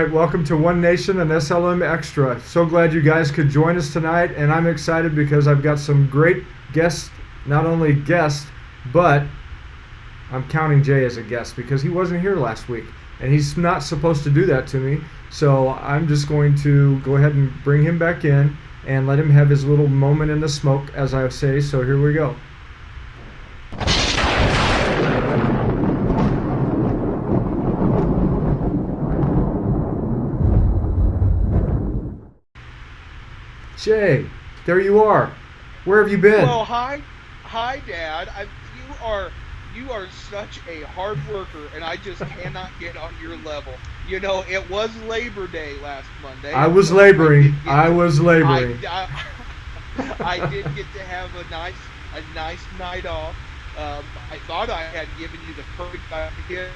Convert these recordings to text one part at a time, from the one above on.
right, welcome to One Nation and SLM Extra. So glad you guys could join us tonight, and I'm excited because I've got some great guests, not only guests, but I'm counting Jay as a guest because he wasn't here last week, and he's not supposed to do that to me. So I'm just going to go ahead and bring him back in and let him have his little moment in the smoke, as I say. So here we go. Jay, there you are. Where have you been? Well, hi, Dad. You are such a hard worker, and I just cannot get on your level. You know, it was Labor Day last Monday. I was laboring. I did get to have a nice night off. I thought I had given you the perfect idea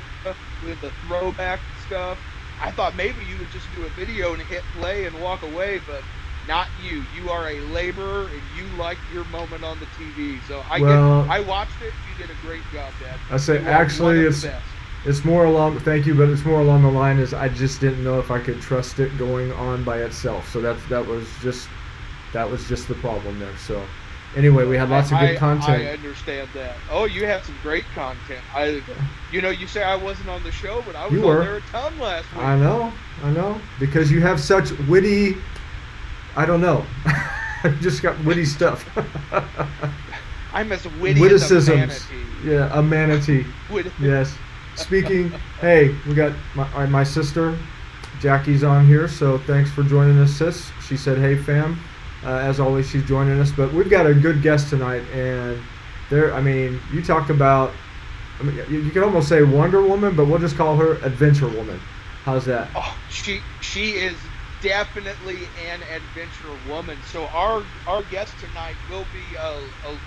with the throwback stuff. I thought maybe you would just do a video and hit play and walk away, but not you. You are a laborer, and you like your moment on the TV. So I watched it. You did a great job, Dad. I say actually it's more along. Thank you, but it's more along the line is I just didn't know if I could trust it going on by itself. So that was just the problem there. So anyway, we had lots of good content. I understand that. Oh, you had some great content. You say I wasn't on the show, but I was on there a ton last week. I know, because you have such witty. I don't know. I just got witty stuff. I'm as witty as a manatee. Yeah, a manatee. Yes. Speaking, hey, we got my sister, Jackie's on here, so thanks for joining us, sis. She said, hey, fam. As always, she's joining us. But we've got a good guest tonight, and you talk about, you could almost say Wonder Woman, but we'll just call her Adventure Woman. How's that? Oh, she is definitely an adventure woman. So our guest tonight will be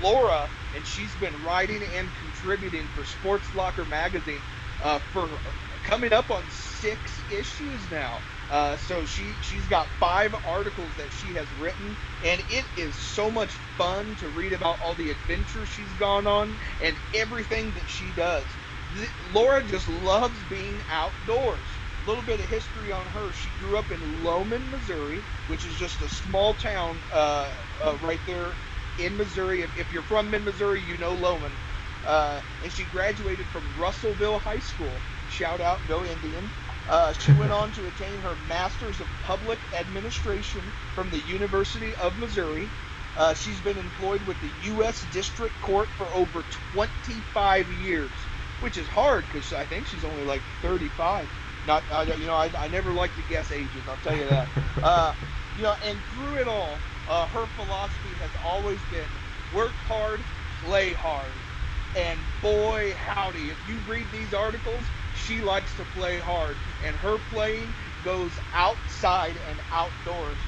Laura, and she's been writing and contributing for Sports Locker magazine for coming up on 6 issues now. So she's got 5 articles that she has written, and it is so much fun to read about all the adventures she's gone on and everything that she does. Laura just loves being outdoors. A little bit of history on her. She grew up in Loman, Missouri, which is just a small town right there in Missouri. If you're from mid-Missouri, you know Loman. And she graduated from Russellville High School. Shout out, go Indian. She went on to attain her Master's of Public Administration from the University of Missouri. She's been employed with the U.S. District Court for over 25 years, which is hard because I think she's only like 35. I never like to guess ages, I'll tell you that. And through it all, her philosophy has always been work hard, play hard. And boy, howdy, if you read these articles, she likes to play hard. And her playing goes outside and outdoors.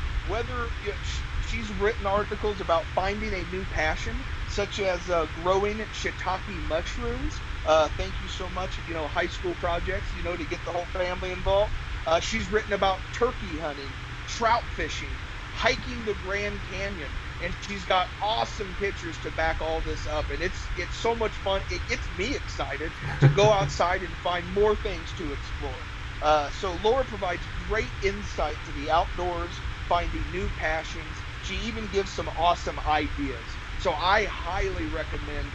She's written articles about finding a new passion, such as growing shiitake mushrooms. Thank you so much, high school projects, to get the whole family involved. She's written about turkey hunting, trout fishing, hiking the Grand Canyon, and she's got awesome pictures to back all this up. And it's so much fun. It gets me excited to go outside and find more things to explore. So Laura provides great insight to the outdoors, finding new passions. She even gives some awesome ideas. So I highly recommend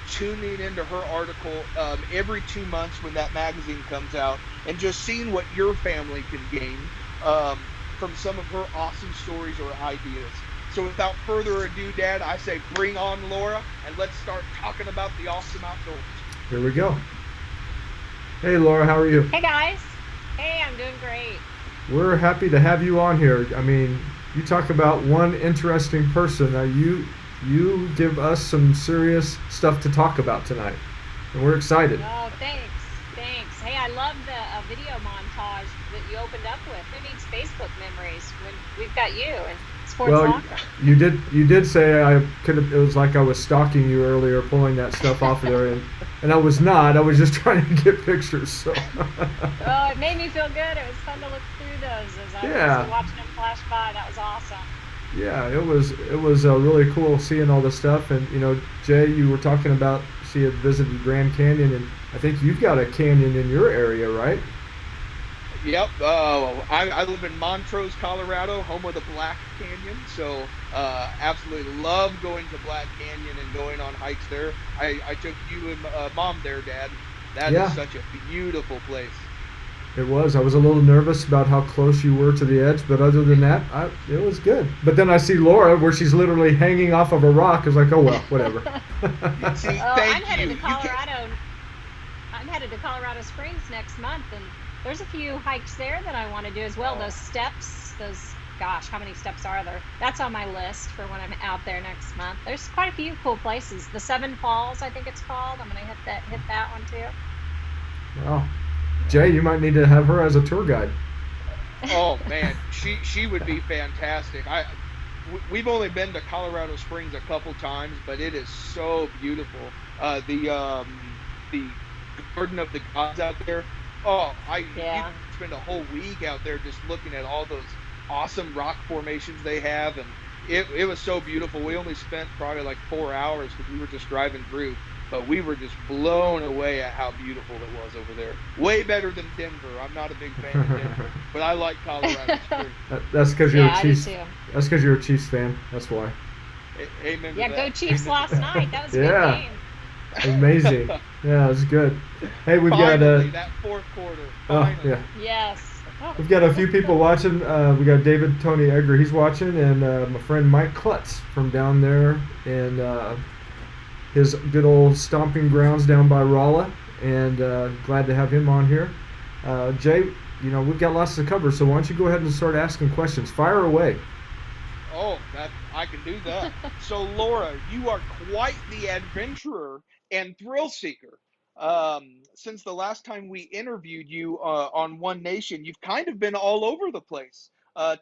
tuning into her article every 2 months when that magazine comes out, and just seeing what your family can gain from some of her awesome stories or ideas. So without further ado, Dad, I say bring on Laura, and let's start talking about the awesome outdoors. Here we go. Hey, Laura, how are you? Hey, guys. Hey, I'm doing great. We're happy to have you on here. You talk about one interesting person. Now, you give us some serious stuff to talk about tonight, and we're excited. Oh, thanks. Hey, I love the video montage that you opened up with. Who needs Facebook memories when we've got you and Sports Locker? You did say it was like I was stalking you earlier, pulling that stuff off of there, and I was not. I was just trying to get pictures. So. Oh, it made me feel good. It was fun to look through those as I was watching them flash by. That was awesome. Yeah, it was really cool seeing all this stuff. And Jay, you were talking about she had visited Grand Canyon, and I think you've got a canyon in your area, right? Yep. I live in Montrose, Colorado, home of the Black Canyon. So absolutely love going to Black Canyon and going on hikes there. I took you and mom there, Dad. That is Yeah, such a beautiful place. it was. I was a little nervous about how close you were to the edge, but other than that, it was good. But then I see Laura where she's literally hanging off of a rock. I was like, oh well, whatever. See, Oh, thank you. You can. I'm headed to Colorado Springs next month, and there's a few hikes there that I want to do as well. Oh, Those steps, gosh, how many steps are there? That's on my list for when I'm out there next month. There's quite a few cool places. The Seven Falls, I think it's called. I'm gonna hit that one too. Wow, Jay, you might need to have her as a tour guide. oh man, she would be fantastic. We've only been to Colorado Springs a couple times, but it is so beautiful. The Garden of the Gods out there. Oh, I you Yeah. could spend a whole week out there just looking at all those awesome rock formations they have, and it was so beautiful. We only spent probably like 4 hours because we were just driving through, but we were just blown away at how beautiful it was over there. Way better than Denver. I'm not a big fan of Denver, but I like Colorado Springs. That's because you're a Yeah, I do Chiefs. too. That's because you're a Chiefs fan. That's why. Amen to Yeah, go that. Chiefs Amen to last night. That was a good Yeah, game. amazing. Yeah, it's good. Hey, we've got Finally, that fourth quarter. oh yeah, Finally. Yes. Oh. we've got a few people watching. We got David Tony Egger. He's watching, and my friend Mike Klutz from down there in his good old stomping grounds down by Rolla. And glad to have him on here. Jay, we've got lots to cover, so why don't you go ahead and start asking questions? Fire away. Oh, that I can do that. So, Laura, you are quite the adventurer and thrill seeker. Since the last time we interviewed you on One Nation, you've kind of been all over the place.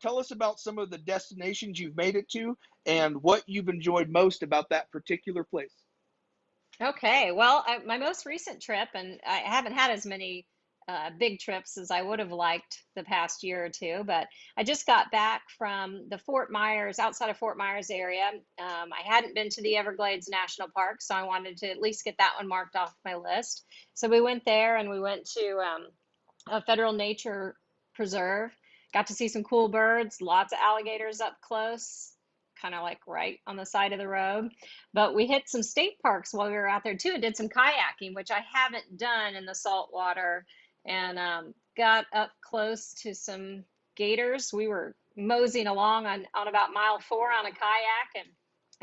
Tell us about some of the destinations you've made it to and what you've enjoyed most about that particular place. Okay, well, my most recent trip, and I haven't had as many big trips as I would have liked the past year or two, but I just got back from the Fort Myers, outside of Fort Myers area. I hadn't been to the Everglades National Park, so I wanted to at least get that one marked off my list. So we went there and we went to a federal nature preserve. Got to see some cool birds, lots of alligators up close, kind of like right on the side of the road. But we hit some state parks while we were out there too and did some kayaking, which I haven't done in the salt water, and got up close to some gators. We were moseying along on about mile 4 on a kayak, and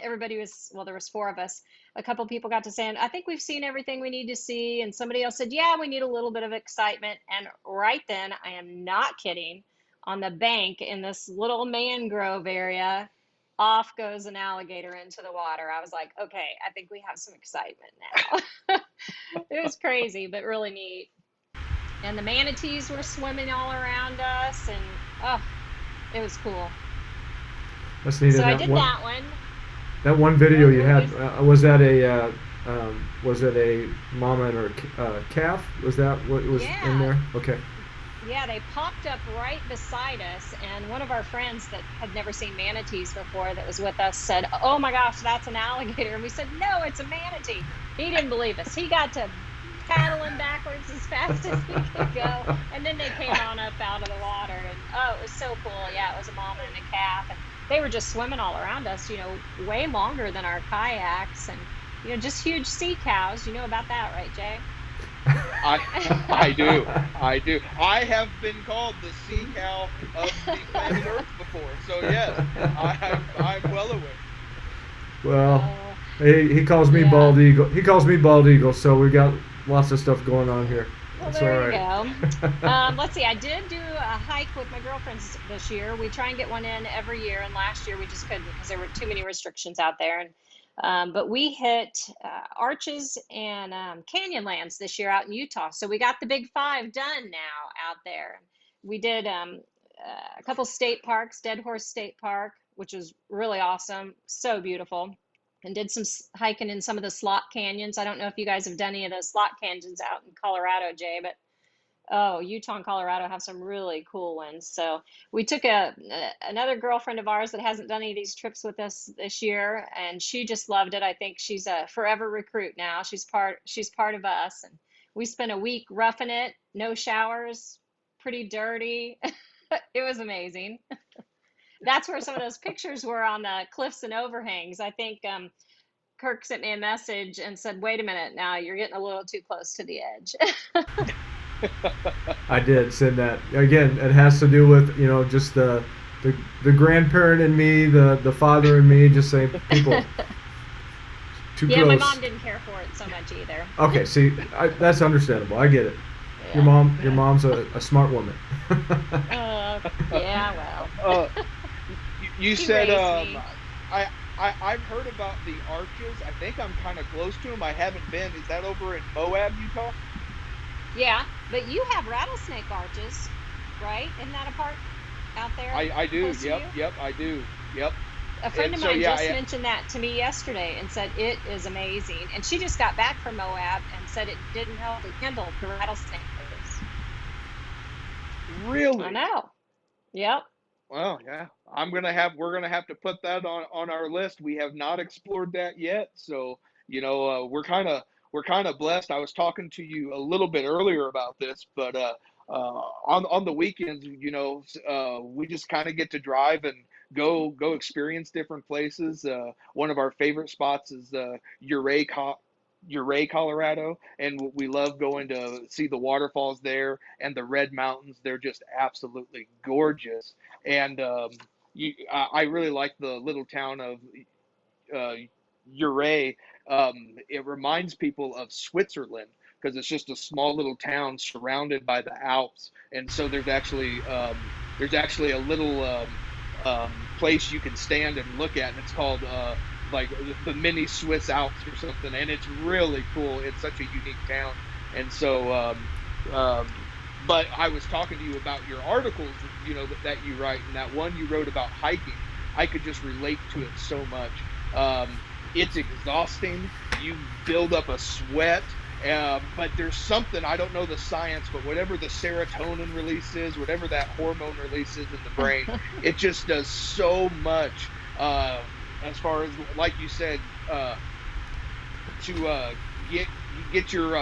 everybody was, well, there was 4 of us. A couple people got to saying, I think we've seen everything we need to see. And somebody else said, yeah, we need a little bit of excitement. And right then, I am not kidding, on the bank in this little mangrove area, off goes an alligator into the water. I was like, okay, I think we have some excitement now. It was crazy, but really neat. And the manatees were swimming all around us, and oh, it was cool. That's neat. So And I that did one, that one. that one video you What had, was was it a mama and her calf? Was that what was in Yeah, there? Okay. yeah, they popped up right beside us, and one of our friends that had never seen manatees before that was with us said, "Oh my gosh, that's an alligator." And we said, "No, it's a manatee." He didn't believe us. He got to paddling backwards as fast as he could go, and then they came on up out of the water, and oh, it was so cool. Yeah, it was a mama and a calf, and they were just swimming all around us, way longer than our kayaks, and just huge sea cows. You know about that, right, Jay? I I do. I do. I have been called the sea cow of the planet Earth before. So yes, I'm well aware. Well, Oh, he calls me yeah. bald eagle. He calls me bald eagle. So we got lots of stuff going on here. Well, That's all there you right. go. Let's see. I did do a hike with my girlfriends this year. We try and get one in every year, and last year we just couldn't because there were too many restrictions out there. And but we hit Arches and Canyonlands this year out in Utah. So we got the Big Five done now out there. We did a couple state parks, Dead Horse State Park, which was really awesome, so beautiful, and did some hiking in some of the slot canyons. I don't know if you guys have done any of those slot canyons out in Colorado, Jay, but oh, Utah and Colorado have some really cool ones. So we took another girlfriend of ours that hasn't done any of these trips with us this year, and she just loved it. I think she's a forever recruit now. She's part of us, and we spent a week roughing it, no showers, pretty dirty. It was amazing. That's where some of those pictures were on the cliffs and overhangs. I think Kirk sent me a message and said, "Wait a minute, now you're getting a little too close to the edge." I did send that. Again, it has to do with, just the the grandparent in me, the father in me, just saying, people, too Yeah, my close. mom didn't care for it so much either. Okay, see, that's understandable. I get it. Your Yeah. mom's a smart woman. Yeah, well, Uh, you she said raised me. I, I've heard about the arches. I think I'm kind of close to them. I haven't been. Is that over in Moab, Utah? Yeah, but you have rattlesnake arches, right? Isn't that a part out there I do. close to Yep, you? yep, I do. Yep. A friend And of so mine yeah, just mentioned that to me yesterday and said it is amazing. And she just got back from Moab and said it didn't help to handle the rattlesnake. I really. know. Yep. Well, yeah. We're gonna have to put that on our list. We have not explored that yet. So, we're kind of blessed. I was talking to you a little bit earlier about this, but on the weekends, we just kind of get to drive and go experience different places. One of our favorite spots is Uray, Colorado, and we love going to see the waterfalls there and the Red Mountains. They're just absolutely gorgeous. And I really like the little town of uh, Uray. It reminds people of Switzerland because it's just a small little town surrounded by the Alps, and so there's actually a little place you can stand and look at, and it's called like the mini Swiss Alps or something, and it's really cool. It's such a unique town, and so. But I was talking to you about your articles, that you write, and that one you wrote about hiking. I could just relate to it so much. It's exhausting. You build up a sweat, but there's something, I don't know the science, but whatever the serotonin release is, whatever that hormone release is in the brain, it just does so much. As far as, like you said, to get get your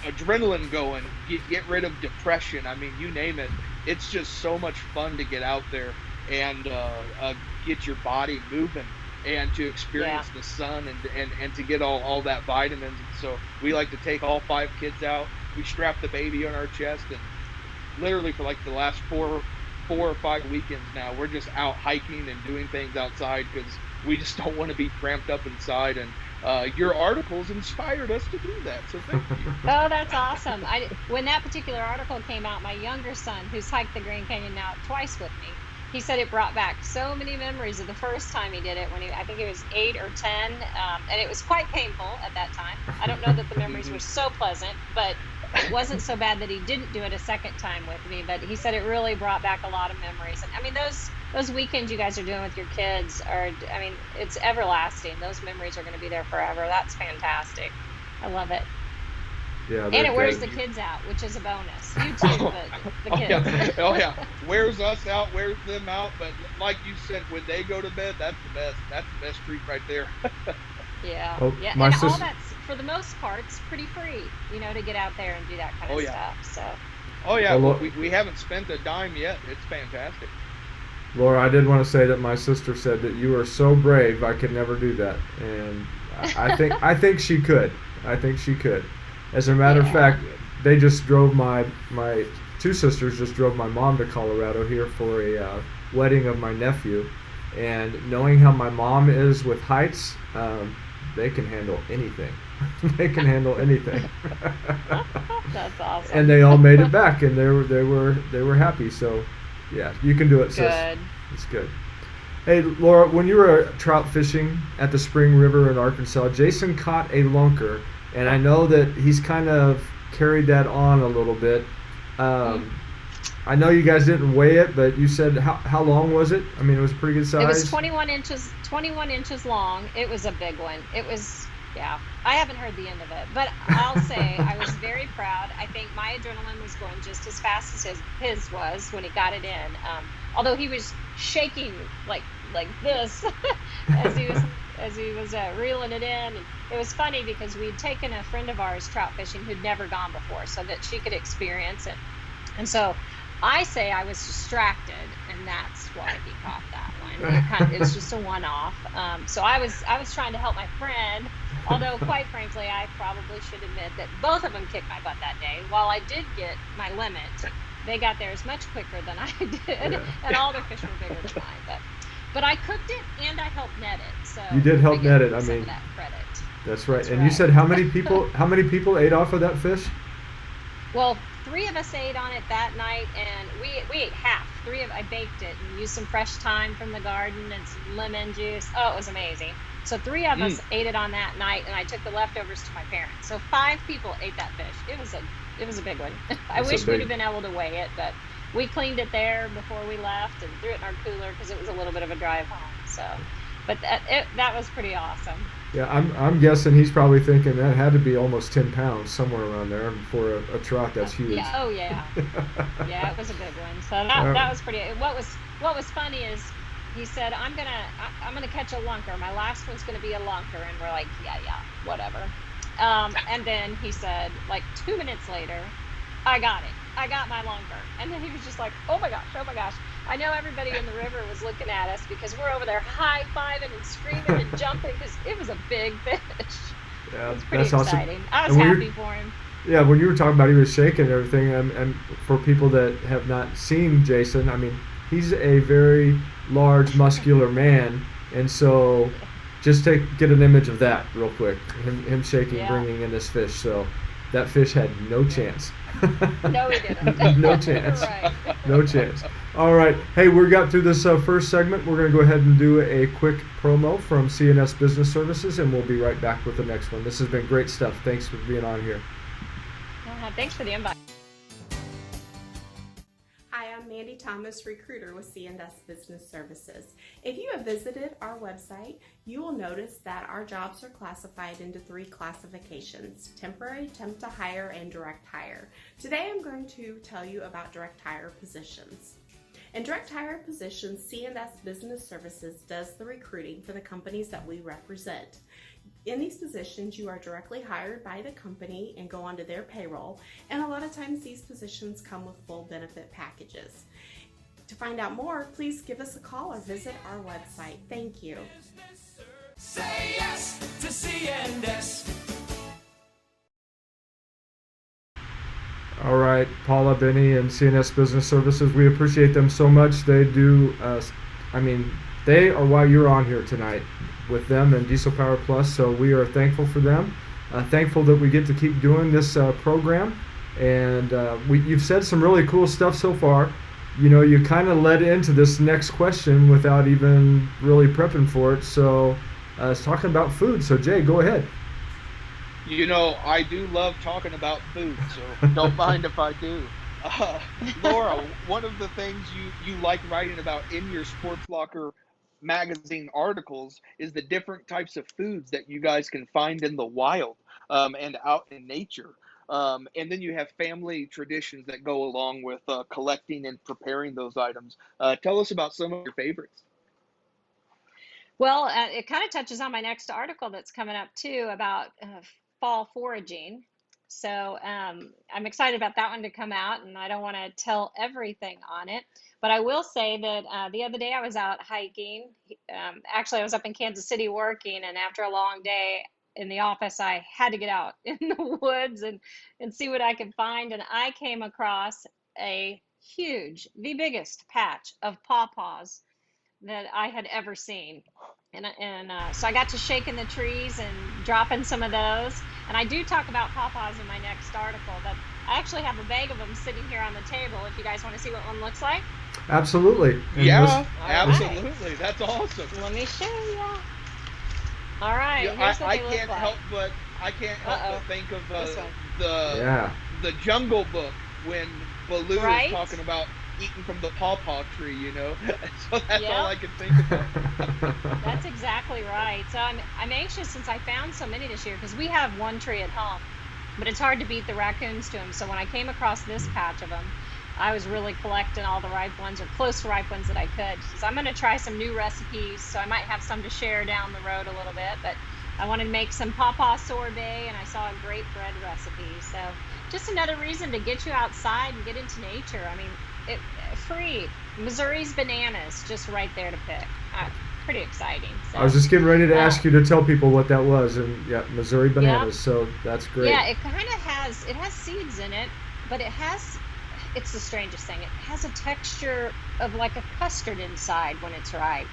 adrenaline going, get rid of depression. I mean, you name it. It's just so much fun to get out there and get your body moving and to Yeah. experience the sun and to get all that vitamins. And so we like to take all five kids out. We strap the baby on our chest, and literally for like the last four or five weekends now, we're just out hiking and doing things outside because we just don't want to be cramped up inside. And your articles inspired us to do that. So thank you. Oh, that's awesome. When that particular article came out, my younger son, who's hiked the Grand Canyon now twice with me, he said it brought back so many memories of the first time he did it when I think he was 8 or 10, and it was quite painful at that time. I don't know that the memories were so pleasant, but it wasn't so bad that he didn't do it a second time with me. But he said it really brought back a lot of memories. And I mean, those weekends you guys are doing with your kids it's everlasting. Those memories are going to be there forever. That's fantastic. I love it. Yeah, And they're it wears good. the kids out, which is a bonus. You too, but the Oh kids. yeah, oh yeah. Wears us out, wears them out. But like you said, when they go to bed, that's the best. That's the best treat right there. Yeah, Oh, yeah, my and all sister. that's for the most part, it's pretty free, to get out there and do that kind Oh of yeah, stuff. So, oh yeah. Well, We haven't spent a dime yet. It's fantastic. Laura, I did want to say that my sister said that you are so brave. I could never do that, and I think she could. I think she could. As a matter of yeah. fact, they just drove my two sisters just drove my mom to Colorado here for a wedding of my nephew, and knowing how my mom is with heights, they can handle anything. They can handle anything. That's And awesome. they all made it back, and they were happy. So, yeah, you can do it, sis. Good. It's good. Hey, Laura, when you were trout fishing at the Spring River in Arkansas, Jason caught a lunker, and I know that he's kind of carried that on a little bit. Mm. Um, I know you guys didn't weigh it, but you said how long was it? I mean, it was a pretty good It was size. 21 inches long. It was a big one. It was, yeah. I haven't heard the end of it, but I'll say I was very proud. I think my adrenaline was going just as fast as his was when he got it in. Although he was shaking like this as he was reeling it in. And it was funny because we'd taken a friend of ours trout fishing who'd never gone before, so that she could experience it. And so I say I was distracted, and that's why he caught that one. It's just a one-off. So I was trying to help my friend, although quite frankly, I probably should admit that both of them kicked my butt that day. While I did get my limit, they got theirs much quicker than I did, Yeah. and all their fish were bigger than mine. But I cooked it and I helped net it, so You did I help get net it. I some of mean, that credit. that's right. That's And you right. said how many people ate off of that fish? Well, three of us ate on it that night, and we ate half. I baked it and used some fresh thyme from the garden and some lemon juice. Oh, it was amazing. So three of Mm. us ate it on that night, and I took the leftovers to my parents. So five people ate that fish. It was a big one. I That's a wish we'd big. have been able to weigh it, but we cleaned it there before we left and threw it in our cooler because it was a little bit of a drive home. So, but that was pretty awesome. Yeah, I'm guessing he's probably thinking that had to be almost 10 pounds somewhere around there for a trout that's huge. Yeah. Oh yeah. Yeah, it was a big one. So that Uh, that was pretty. What was funny is he said, I'm gonna catch a lunker. My last one's gonna be a lunker, and we're like, yeah, yeah, whatever. And then he said, like 2 minutes later, I got it. I got my lunker. And then he was just like, oh my gosh, oh my gosh. I know everybody in the river was looking at us because we're over there high fiving and screaming and jumping because it was a big fish. It yeah, was pretty that's awesome. exciting. I was And when happy you're for him. Yeah, when you were talking about he was shaking and everything, and for people that have not seen Jason, I mean, he's a very large, muscular man, and so Yeah. just get an image of that real quick. Him shaking, Yeah. bringing in this fish. So that fish had no Yeah. chance. No, he didn't. No chance. Right. No chance. All right. Hey, we got through this first segment. We're going to go ahead and do a quick promo from CNS Business Services, and we'll be right back with the next one. This has been great stuff. Thanks for being on here. Thanks for the invite. Hi, I'm Mandy Thomas, recruiter with C&S Business Services. If you have visited our website, you will notice that our jobs are classified into 3 classifications: temporary, temp to hire, and direct hire. Today I'm going to tell you about direct hire positions. In direct hire positions, C&S Business Services does the recruiting for the companies that we represent. In these positions, you are directly hired by the company and go onto their payroll, and a lot of times these positions come with full benefit packages. To find out more, please give us a call or visit our website. Thank you. Say yes to CNS. All right, Paula, Benny, and CNS Business Services, we appreciate them so much. They do, they are why you're on here tonight with them and Diesel Power Plus, so we are thankful for them. Thankful that we get to keep doing this program. And you've said some really cool stuff so far. You know, you kind of led into this next question without even really prepping for it. So it's talking about food. So, Jay, go ahead. You know, I do love talking about food, so don't mind if I do. Laura, one of the things you like writing about in your Sports Locker magazine articles is the different types of foods that you guys can find in the wild and out in nature. And then you have family traditions that go along with collecting and preparing those items. Tell us about some of your favorites. Well, it kind of touches on my next article that's coming up too about fall foraging. So I'm excited about that one to come out, and I don't want to tell everything on it, but I will say that the other day I was out hiking. Actually, I was up in Kansas City working, and after a long day in the office, I had to get out in the woods and see what I could find, and I came across a the biggest patch of pawpaws that I had ever seen. And so I got to shaking the trees and dropping some of those. And I do talk about pawpaws in my next article, but I actually have a bag of them sitting here on the table if you guys want to see what one looks like. Absolutely. And Yeah, All right. absolutely. That's awesome. Let me show you. All right, Yeah, here's what I they look can't like. help but Uh-oh, think of this one. the yeah. the Jungle Book when Baloo is Right? talking about eating from the pawpaw tree, you know. So that's all I Yep, can think about. that's exactly right. So I'm anxious since I found so many this year because we have one tree at home, but it's hard to beat the raccoons to them. So when I came across this patch of them, I was really collecting all the ripe ones or close to ripe ones that I could. So I'm going to try some new recipes. So I might have some to share down the road a little bit, but I wanted to make some pawpaw sorbet and I saw a great bread recipe. So just another reason to get you outside and get into nature. I mean, free. Missouri's bananas, just right there to pick. Pretty exciting. I was So, just getting ready to uh, ask you to tell people what that was, and yeah, Missouri yep. bananas. So that's great. Yeah, it has seeds in it, but it's the strangest thing. It has a texture of like a custard inside when it's ripe.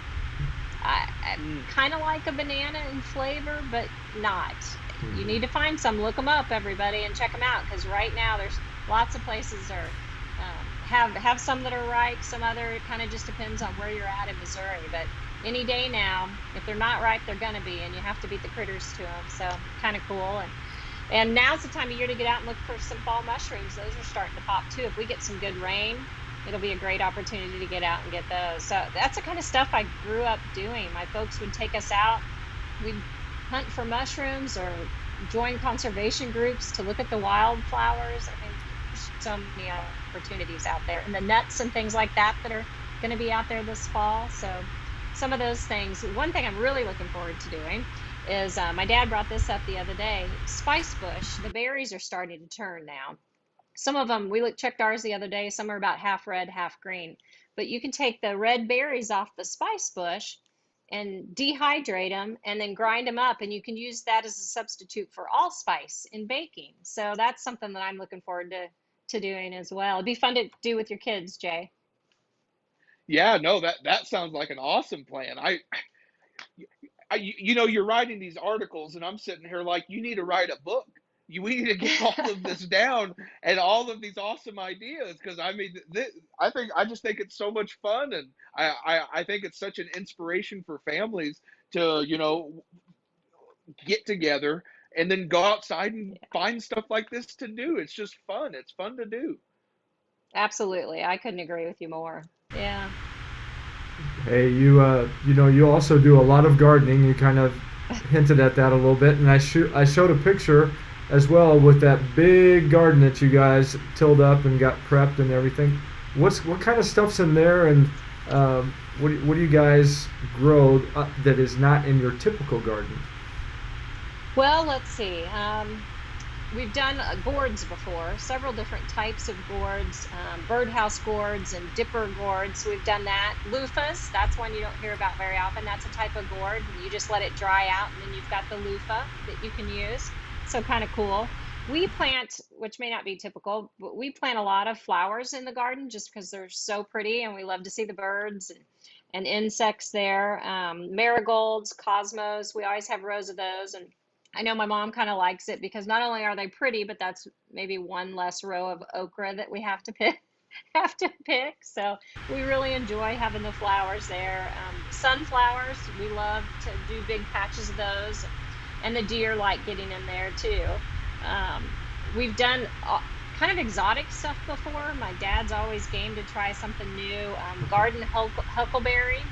I Mm. kind of like a banana in flavor, but not. You Mhm. need to find some. Look them up, everybody, and check them out because right now there's lots of places are have some that are ripe, some other. It kind of just depends on where you're at in Missouri, but any day now, if they're not ripe, they're gonna be, and you have to beat the critters to them. So kind of cool. And now's the time of year to get out and look for some fall mushrooms. Those are starting to pop too. If we get some good rain, it'll be a great opportunity to get out and get those. So that's the kind of stuff I grew up doing. My folks would take us out. We'd hunt for mushrooms or join conservation groups to look at the wildflowers. I mean, there's so many opportunities out there. And the nuts and things like that are going to be out there this fall. So some of those things. One thing I'm really looking forward to doing is my dad brought this up the other day. Spice bush, the berries are starting to turn now. Some of them, checked ours the other day, some are about half red, half green. But you can take the red berries off the spice bush and dehydrate them and then grind them up, and you can use that as a substitute for allspice in baking. So that's something that I'm looking forward to doing as well. It'd be fun to do with your kids, Jay. Yeah, no, that sounds like an awesome plan. You know, you're writing these articles, and I'm sitting here like, you need to write a book. We need to get all of this down and all of these awesome ideas because I mean, I just think it's so much fun, and I think it's such an inspiration for families to get together and then go outside and find stuff like this to do. It's just fun. It's fun to do. Absolutely. I couldn't agree with you more. Yeah. Hey, you also do a lot of gardening. You kind of hinted at that a little bit, and I showed a picture as well with that big garden that you guys tilled up and got prepped and everything. What kind of stuff's in there, and what do you guys grow that is not in your typical garden? Well, let's see. We've done gourds before, several different types of gourds, birdhouse gourds and dipper gourds. We've done that. Loofahs, that's one you don't hear about very often. That's a type of gourd. You just let it dry out, and then you've got the loofah that you can use. So kind of cool. We plant, which may not be typical, but we plant a lot of flowers in the garden just because they're so pretty, and we love to see the birds and insects there. Marigolds, cosmos, we always have rows of those. And I know my mom kind of likes it because not only are they pretty, but that's maybe one less row of okra that we have to pick. Have to pick. So we really enjoy having the flowers there. Sunflowers, we love to do big patches of those, and the deer like getting in there too. Um, we've done kind of exotic stuff before. My dad's always game to try something new. Garden huckleberry,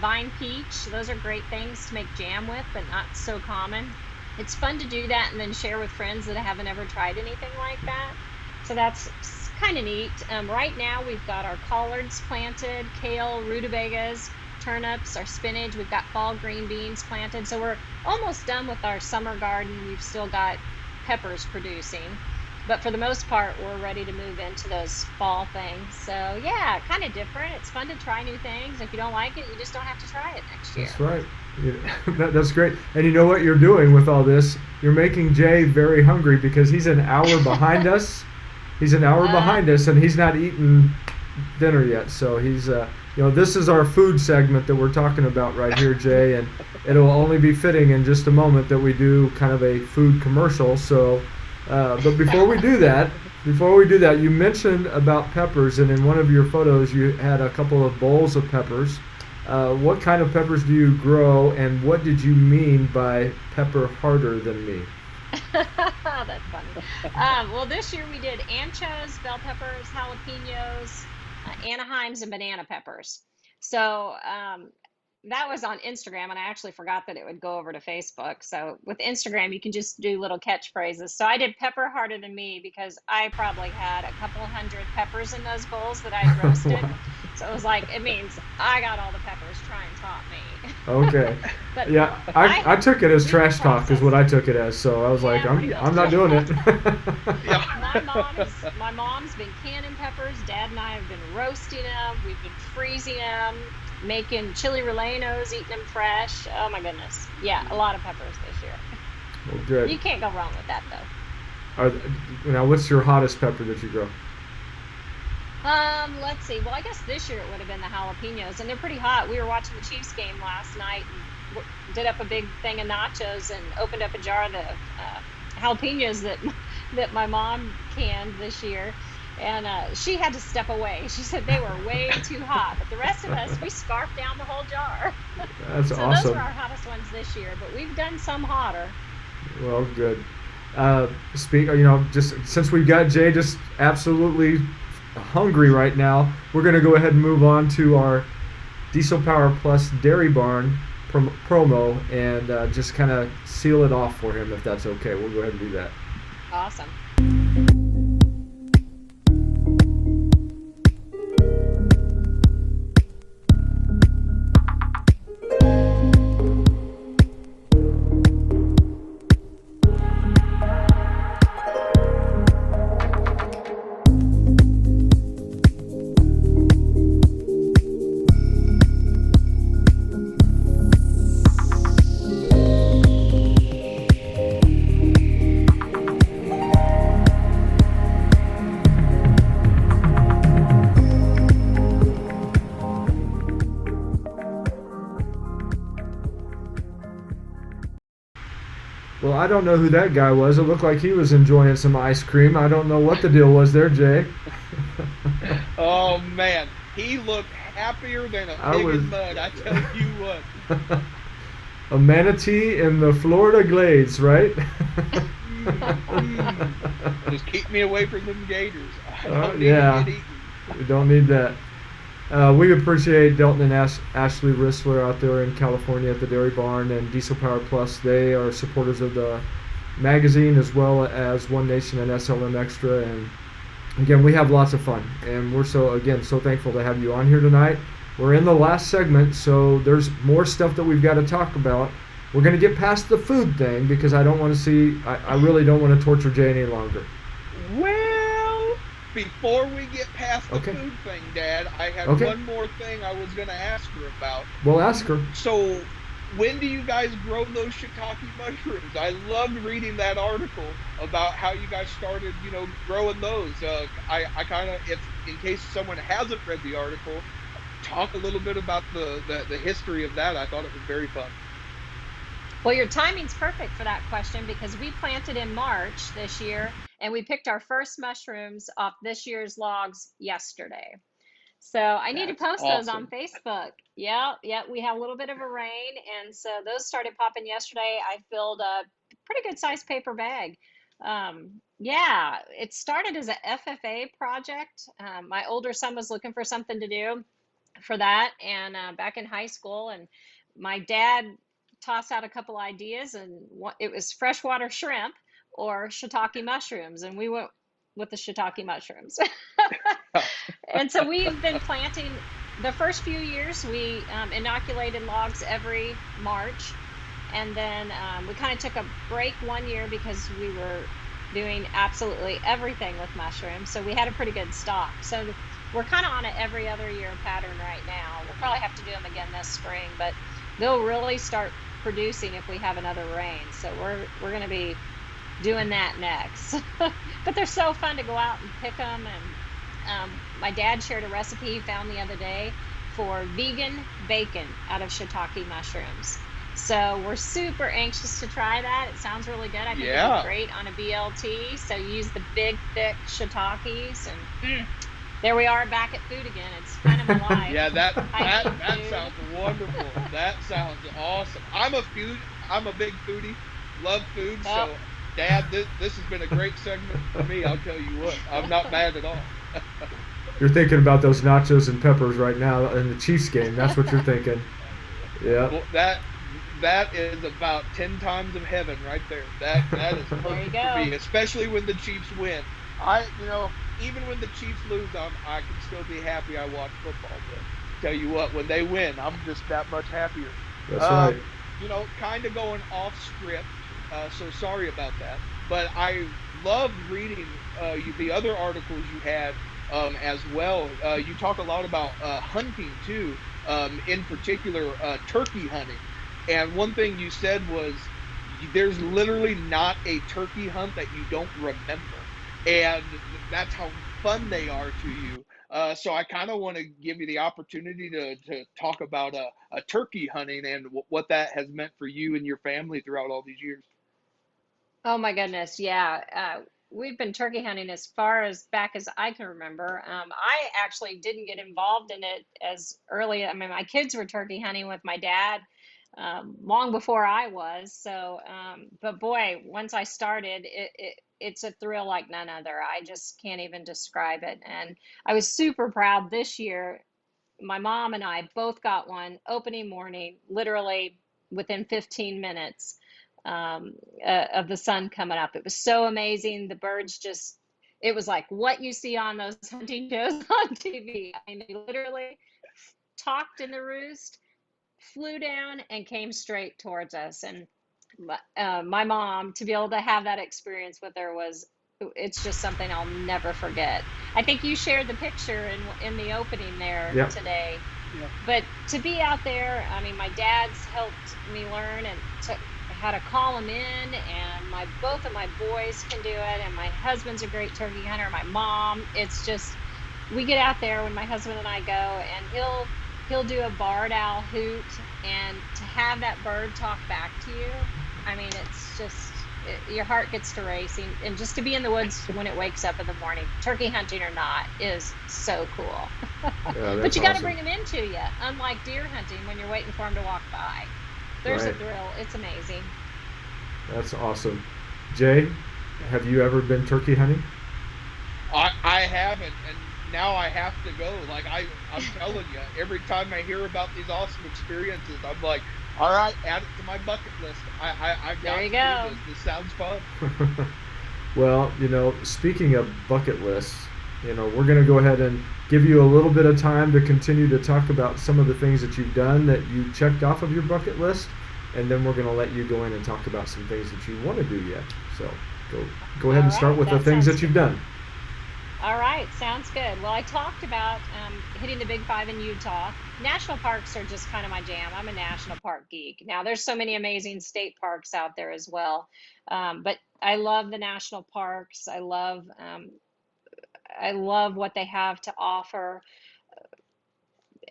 vine peach, those are great things to make jam with, but not so common. It's fun to do that and then share with friends that haven't ever tried anything like that. So that's kind of neat. Right now we've got our collards planted, kale, rutabagas, turnips, our spinach. We've got fall green beans planted. So we're almost done with our summer garden. We've still got peppers producing. But for the most part, we're ready to move into those fall things. So yeah, kind of different. It's fun to try new things. If you don't like it, you just don't have to try it next year. That's right. That's great. And you know what you're doing with all this? You're making Jay very hungry because he's an hour behind us. He's an hour Uh, behind us, and he's not eaten dinner yet. So this is our food segment that we're talking about right here, Jay, and it'll only be fitting in just a moment that we do kind of a food commercial. So, but before we do that, you mentioned about peppers, and in one of your photos, you had a couple of bowls of peppers. What kind of peppers do you grow, and what did you mean by pepper harder than me? That's funny. Well, this year we did anchos, bell peppers, jalapenos, Anaheims, and banana peppers. So that was on Instagram, and I actually forgot that it would go over to Facebook. So with Instagram, you can just do little catchphrases. So I did pepper harder than me because I probably had a couple hundred peppers in those bowls that I'd roasted. Wow. So it was like, it means I got all the peppers, try and top me. Okay. But Yeah, I took it as we trash talk is what I processed. took it as. So I was like, Yeah, pretty I'm much. not doing it. Yeah. My mom's been canning peppers. Dad and I have been roasting them. We've been freezing them, making chili rellenos, eating them fresh. Oh my goodness. Yeah, a lot of peppers this year. Well, good. You can't go wrong with that though. Are, now, what's your hottest pepper that you grow? Let's see. Well, I guess this year it would have been the jalapenos, and they're pretty hot. We were watching the Chiefs game last night and did up a big thing of nachos and opened up a jar of the jalapenos that that my mom canned this year. And she had to step away. She said they were way too hot, but the rest of us, we scarfed down the whole jar. That's So those are awesome. our hottest ones this year, but we've done some hotter. Well, good. Just since we've got Jay just absolutely hungry right now, we're going to go ahead and move on to our Diesel Power Plus Dairy Barn promo and just kind of seal it off for him if that's okay. We'll go ahead and do that. Awesome. Well, I don't know who that guy was. It looked like he was enjoying some ice cream. I don't know what the deal was there, Jay. Oh man, he looked happier than a I pig was- in mud. I tell you what. A manatee in the Florida Glades, right? Just keep me away from them gators. I don't need yeah. to get eaten. We don't need that. We appreciate Delton and Ashley Rissler out there in California at the Dairy Barn and Diesel Power Plus. They are supporters of the magazine as well as One Nation and SLM Extra. And again, we have lots of fun. And we're so thankful to have you on here tonight. We're in the last segment, so there's more stuff that we've got to talk about. We're going to get past the food thing because I really don't want to torture Jay any longer. Well, before we get past the Okay. food thing, Dad, I had Okay. one more thing I was going to ask her about. We'll ask her. So, when do you guys grow those shiitake mushrooms? I loved reading that article about how you guys started, growing those. I kind of, if in case someone hasn't read the article, talk a little bit about the history of that. I thought it was very fun. Well, your timing's perfect for that question because we planted in March this year and we picked our first mushrooms off this year's logs yesterday. So I need to That's post those on awesome. Facebook. Yeah, we had a little bit of a rain, and so those started popping yesterday. I filled a pretty good sized paper bag. Yeah, it started as a FFA project. My older son was looking for something to do for that, and back in high school, and my dad tossed out a couple ideas, and it was freshwater shrimp or shiitake mushrooms, and we went with the shiitake mushrooms. And so we've been planting the first few years. We inoculated logs every March, and then we kind of took a break one year because we were doing absolutely everything with mushrooms. So we had a pretty good stock. So we're kind of on an every other year pattern right now. We'll probably have to do them again this spring, but they'll really start producing if we have another rain. So we're going to be doing that next. But they're so fun to go out and pick them. And my dad shared a recipe he found the other day for vegan bacon out of shiitake mushrooms. So we're super anxious to try that. It sounds really good. I think it'd Yeah. be great on a BLT. So you use the big, thick shiitakes, and there we are back at food again. It's kind of my life. Yeah, that food. sounds wonderful. That sounds awesome. I'm a big foodie. Love food. Oh. So, Dad, this has been a great segment for me. I'll tell you what. I'm not mad at all. You're thinking about those nachos and peppers right now in the Chiefs game. That's what you're thinking. Yeah. Well, that is about 10 times of heaven right there. That is There you perfect go. for me, especially when the Chiefs win. Even when the Chiefs lose, I can still be happy I watch football. But tell you what, when they win, I'm just that much happier. That's right. Kind of going off script, so sorry about that. But I loved reading the other articles you had as well. You talk a lot about hunting too, in particular turkey hunting. And one thing you said was there's literally not a turkey hunt that you don't remember. And that's how fun they are to you. So I kind of want to give you the opportunity to talk about turkey hunting and what that has meant for you and your family throughout all these years. Oh my goodness, yeah. We've been turkey hunting as far as back as I can remember. I actually didn't get involved in it as early. I mean, my kids were turkey hunting with my dad long before I was. So, but boy, once I started, it's a thrill like none other. I just can't even describe it. And I was super proud this year. My mom and I both got one opening morning, literally within 15 minutes of the sun coming up. It was so amazing. The birds just, it was like what you see on those hunting shows on TV. I mean, they literally talked in the roost, flew down, and came straight towards us. And my mom, to be able to have that experience with her was, it's just something I'll never forget. I think you shared the picture in the opening there Yep. today. Yeah. But to be out there, I mean, my dad's helped me learn and how to call them in, and both of my boys can do it, and my husband's a great turkey hunter. My mom, it's just we get out there when my husband and I go, and he'll do a barred owl hoot, and to have that bird talk back to you, I mean, it's just your heart gets to racing, and just to be in the woods when it wakes up in the morning, turkey hunting or not, is so cool. Yeah, But that's you got to awesome. bring them into you, unlike deer hunting when you're waiting for them to walk by. There's a Right. thrill. It's amazing. That's awesome. Jay, have you ever been turkey hunting? I haven't, and now I have to go. Like I'm telling you, every time I hear about these awesome experiences, I'm like, all right, add it to my bucket list. I've There got you to do go. this. This sounds fun. Well, speaking of bucket lists, we're going to go ahead and give you a little bit of time to continue to talk about some of the things that you've done that you checked off of your bucket list, and then we're going to let you go in and talk about some things that you want to do yet. So go ahead All and start right, with the that things sounds that you've good. done. All right, sounds good. Well, I talked about hitting the Big Five in Utah. National parks are just kind of my jam. I'm a national park geek. Now, there's so many amazing state parks out there as well, but I love the national parks. I love what they have to offer.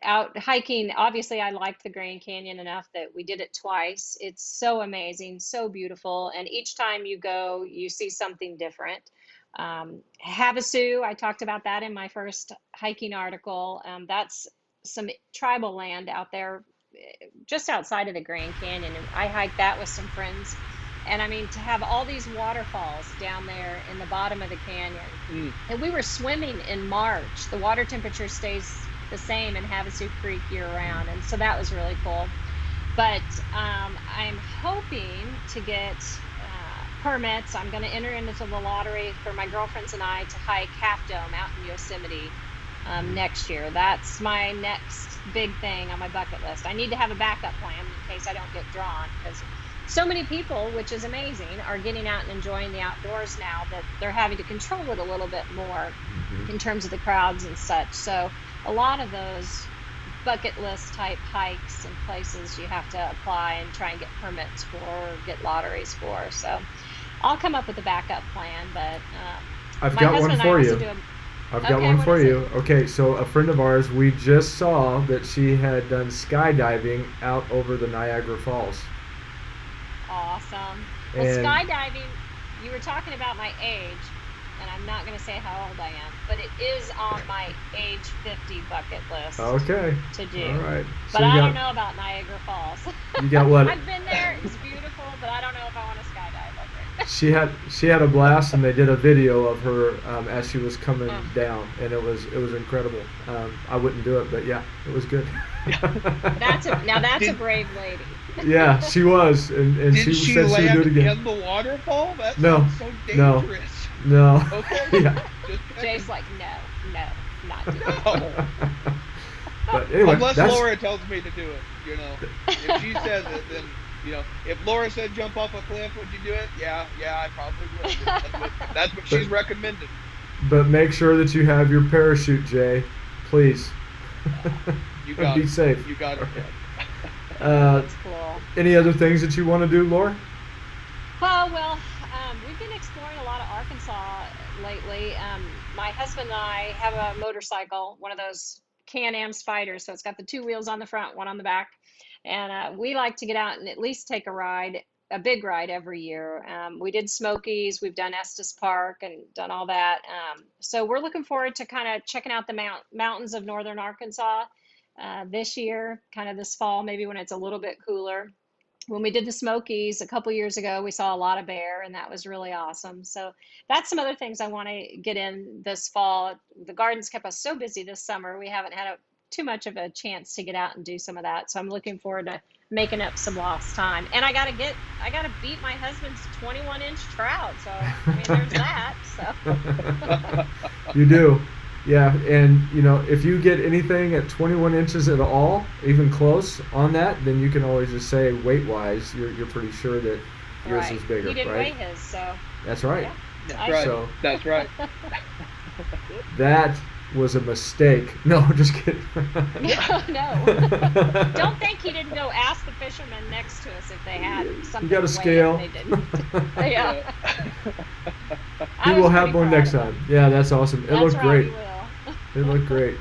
Out hiking, obviously, I liked the Grand Canyon enough that we did it twice. It's so amazing, so beautiful, and each time you go, you see something different. Havasu, I talked about that in my first hiking article. That's some tribal land out there just outside of the Grand Canyon, and I hiked that with some friends. And I mean, to have all these waterfalls down there in the bottom of the canyon, Mm. and we were swimming in March. The water temperature stays the same in Havasu Creek year round, and so that was really cool. But I'm hoping to get permits. I'm going to enter into the lottery for my girlfriends and I to hike Half Dome out in Yosemite next year. That's my next big thing on my bucket list. I need to have a backup plan in case I don't get drawn, because so many people, which is amazing, are getting out and enjoying the outdoors now that they're having to control it a little bit more Mhm. in terms of the crowds and such. So a lot of those bucket list type hikes and places you have to apply and try and get permits for or get lotteries for. So I'll come up with a backup plan, but I've my got one husband and I for also you. do I've a, got okay, one what for is you. it? Okay, so a friend of ours, we just saw that she had done skydiving out over the Niagara Falls. Awesome. Well, And skydiving, you were talking about my age, and I'm not going to say how old I am, but it is on my age 50 bucket list okay, to all do. right. But So I don't know about Niagara Falls. you got what? I've been there, it's beautiful, but I don't know if I want to skydive over it. She had a blast, and they did a video of her as she was coming Oh, down, and it was incredible. I wouldn't do it, but yeah, it was good. that's a Did brave lady. Yeah, she was, and did she she said she would do land it again. in the waterfall? That No, sounds so no, dangerous. no. Okay, Yeah. just Jake's checking. like, no, not doing it. No, But anyway, unless that's Laura tells me to do it. You know, if she says it, then if Laura said jump off a cliff, would you do it? Yeah, I probably would. That's what she's recommended. But make sure that you have your parachute, Jay. Please. You got Be it. safe. You got it. That's cool. Any other things that you want to do, Laura? Well, we've been exploring a lot of Arkansas lately. My husband and I have a motorcycle, one of those Can-Am Spiders, so it's got the two wheels on the front, one on the back, and we like to get out and at least take a big ride every year. We did Smokies, we've done Estes Park and done all that. So we're looking forward to kind of checking out the mountains of northern Arkansas this year, kind of this fall, maybe when it's a little bit cooler. When we did the Smokies a couple years ago, we saw a lot of bear, and that was really awesome. So that's some other things I want to get in this fall. The gardens kept us so busy this summer. We haven't had too much of a chance to get out and do some of that. So I'm looking forward to making up some lost time. And I gotta beat my husband's 21-inch trout. So I mean, there's that. So You do. Yeah, and if you get anything at 21 inches at all, even close on that, then you can always just say weight-wise, you're pretty sure that yours right. is bigger, He didn't right? weigh his, so That's right. yeah. That's right. So That's right. that was a mistake. No, just kidding. No. Don't think he didn't go ask the fishermen next to us if they had something. You got a to weigh scale. it, and they didn't. Yeah. He I will was have pretty one proud next of time. him. Yeah, that's awesome. It That's looked right, great. he will. It looked great.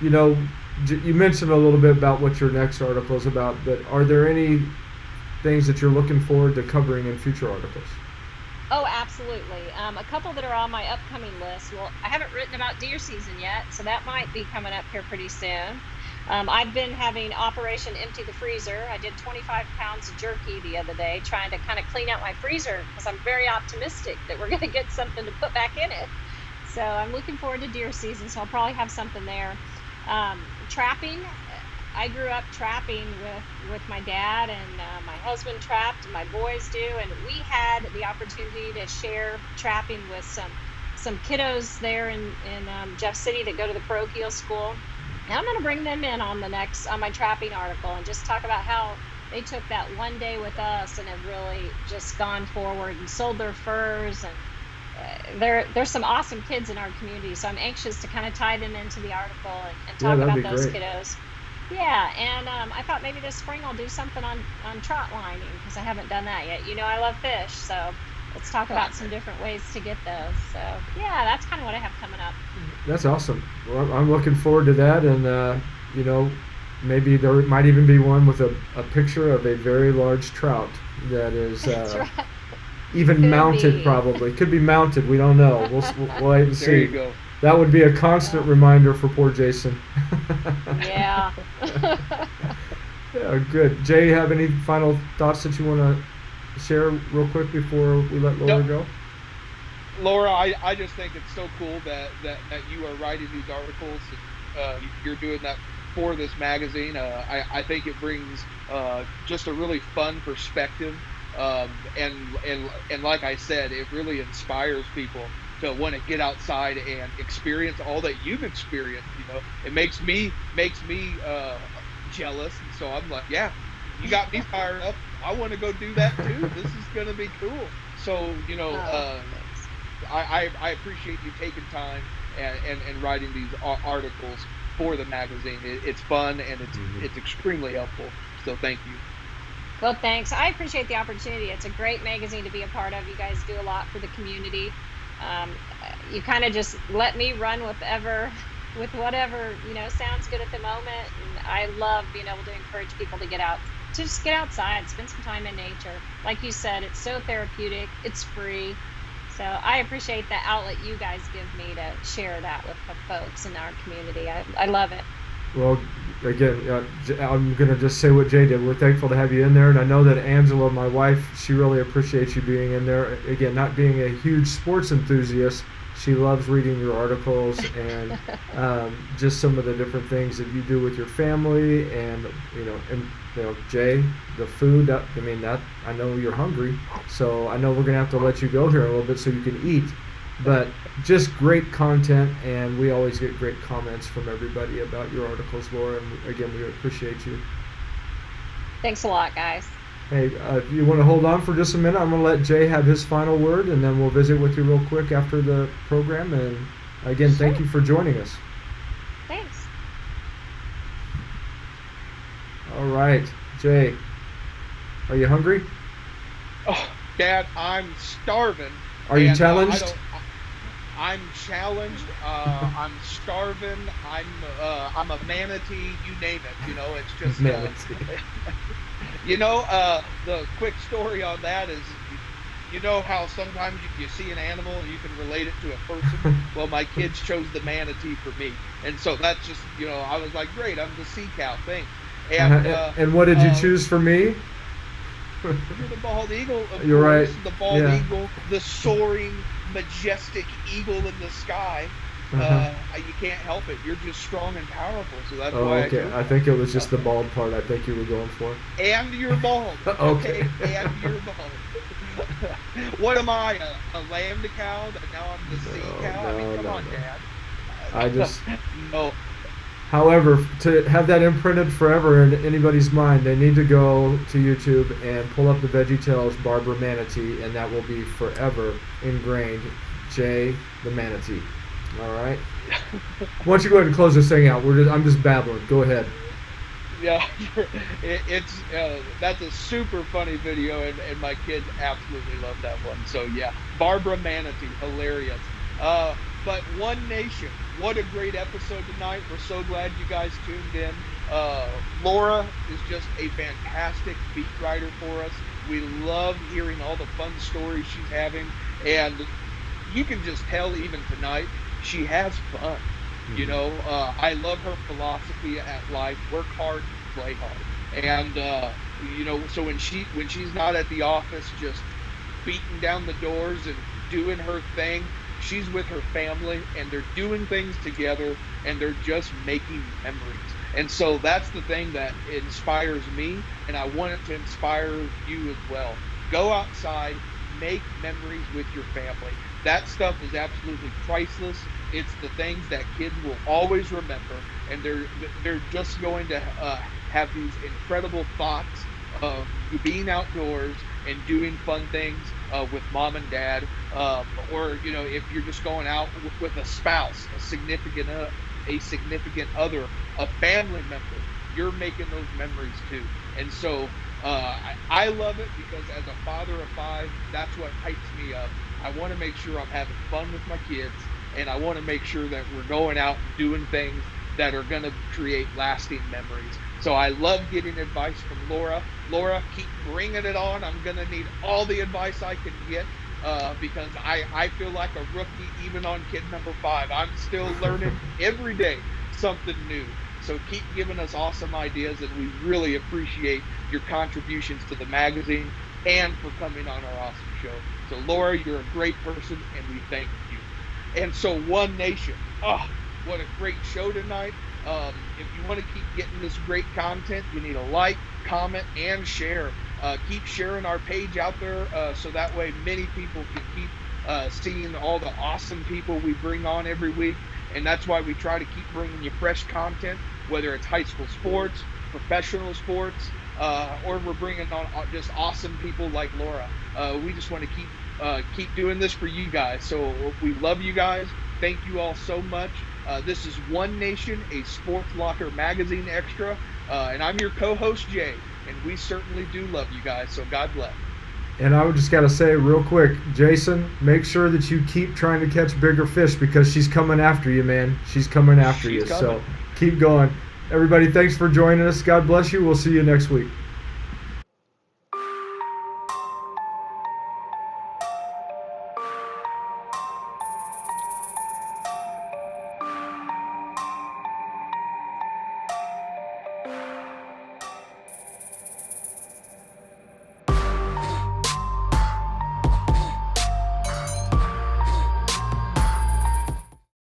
You mentioned a little bit about what your next article is about, but are there any things that you're looking forward to covering in future articles? Oh, absolutely. A couple that are on my upcoming list. Well, I haven't written about deer season yet, so that might be coming up here pretty soon. I've been having Operation Empty the Freezer. I did 25 pounds of jerky the other day, trying to kind of clean out my freezer because I'm very optimistic that we're going to get something to put back in it. So I'm looking forward to deer season, so I'll probably have something there. Trapping. I grew up trapping with my dad, and my husband trapped, and my boys do, and we had the opportunity to share trapping with some kiddos there in Jeff City that go to the parochial school. And I'm going to bring them in on my trapping article and just talk about how they took that one day with us and have really just gone forward and sold their furs. And there's some awesome kids in our community, so I'm anxious to kind of tie them into the article and talk about those great. kiddos. Yeah, and I thought maybe this spring I'll do something on trot lining because I haven't done that yet. I love fish, so let's talk about some different ways to get those. So yeah, that's kind of what I have coming up. That's awesome. Well, I'm looking forward to that, and maybe there might even be one with a picture of a very large trout that is That's right. even Could mounted. be. Probably could be mounted. We don't know. We'll wait and see. There you go. That would be a constant reminder for poor Jason. Yeah. Yeah, good. Jay, you have any final thoughts that you want to share real quick before we let Laura go? Laura, I just think it's so cool that you are writing these articles and you're doing that for this magazine. I think it brings just a really fun perspective, and like I said, it really inspires people to want to get outside and experience all that you've experienced. It makes me jealous, and so I'm like, yeah, you got me fired up. I want to go do that too. This is gonna be cool. So I appreciate you taking time and writing these articles for the magazine. It's fun and it's extremely helpful. So thank you. Well, thanks. I appreciate the opportunity. It's a great magazine to be a part of. You guys do a lot for the community. You kind of just let me run with whatever sounds good at the moment, and I love being able to encourage people to get out, to just get outside, spend some time in nature. Like you said, it's so therapeutic. It's free. So I appreciate the outlet you guys give me to share that with the folks in our community. I love it. Well, again, I'm going to just say what Jay did. We're thankful to have you in there, and I know that Angela, my wife, she really appreciates you being in there. Again, not being a huge sports enthusiast, she loves reading your articles and just some of the different things that you do with your family, and Jay, the food. I know you're hungry, so I know we're going to have to let you go here a little bit so you can eat. But just great content, and we always get great comments from everybody about your articles, Laura. And again, we appreciate you. Thanks a lot, guys. Hey, if you want to hold on for just a minute, I'm going to let Jay have his final word, and then we'll visit with you real quick after the program. And again, thank you for joining us. Thanks. All right, Jay, are you hungry? Oh, Dad, I'm starving. Are you and, challenged? I'm challenged. I'm starving. I'm a manatee. You name it. You know, it's just. Manatee. The quick story on that is, you know how sometimes you see an animal and you can relate it to a person. Well, my kids chose the manatee for me, and so that's just, I was like, great, I'm the sea cow. Thanks. And what did you choose for me? You're the bald eagle. You're right. The bald Yeah. eagle, the soaring, majestic eagle in the sky. You can't help it. You're just strong and powerful, so that's Oh, why okay. I think it was just the bald part I think you were going for. And you're bald. Okay. And you're bald. What am I, a lambed cow? Now I'm the sea cow? I mean, come on, Dad. I just... No. However, to have that imprinted forever in anybody's mind, they need to go to YouTube and pull up the VeggieTales Barbara Manatee, and that will be forever ingrained. Jay the Manatee. All right. Why don't you go ahead and close this thing out? I'm just babbling. Go ahead. Yeah, that's a super funny video, and my kids absolutely love that one. So yeah, Barbara Manatee, hilarious. But One Nation, what a great episode tonight. We're so glad you guys tuned in. Laura is just a fantastic beat writer for us. We love hearing all the fun stories she's having, and you can just tell even tonight she has fun. I love her philosophy at life: work hard, play hard. And so when she's not at the office just beating down the doors and doing her thing, she's with her family, and they're doing things together, and they're just making memories. And so that's the thing that inspires me, and I want it to inspire you as well. Go outside, make memories with your family. That stuff is absolutely priceless. It's the things that kids will always remember, and they're just going to have these incredible thoughts of being outdoors and doing fun things with mom and dad, or if you're just going out with a spouse, a significant other, a family member, you're making those memories too. And so I love it, because as a father of 5, that's what hypes me up. I want to make sure I'm having fun with my kids, and I want to make sure that we're going out and doing things that are going to create lasting memories. So I love getting advice from Laura. Laura, keep bringing it on. I'm going to need all the advice I can get, because I feel like a rookie even on kid number 5. I'm still learning every day something new. So keep giving us awesome ideas, and we really appreciate your contributions to the magazine and for coming on our awesome show. So Laura, you're a great person, and we thank you. And so One Nation, what a great show tonight. If you want to keep getting this great content, you need a like, comment, and share. Keep sharing our page out there, so that way many people can keep seeing all the awesome people we bring on every week. And that's why we try to keep bringing you fresh content, whether it's high school sports, professional sports, or we're bringing on just awesome people like Laura. We just want to keep doing this for you guys. So we love you guys. Thank you all so much. This is One Nation, a Sports Locker magazine extra, and I'm your co-host Jay, and we certainly do love you guys. So God bless. And I would just got to say real quick, Jason, make sure that you keep trying to catch bigger fish, because she's coming after you, man. She's coming after you. So keep going. Everybody, thanks for joining us. God bless you. We'll see you next week.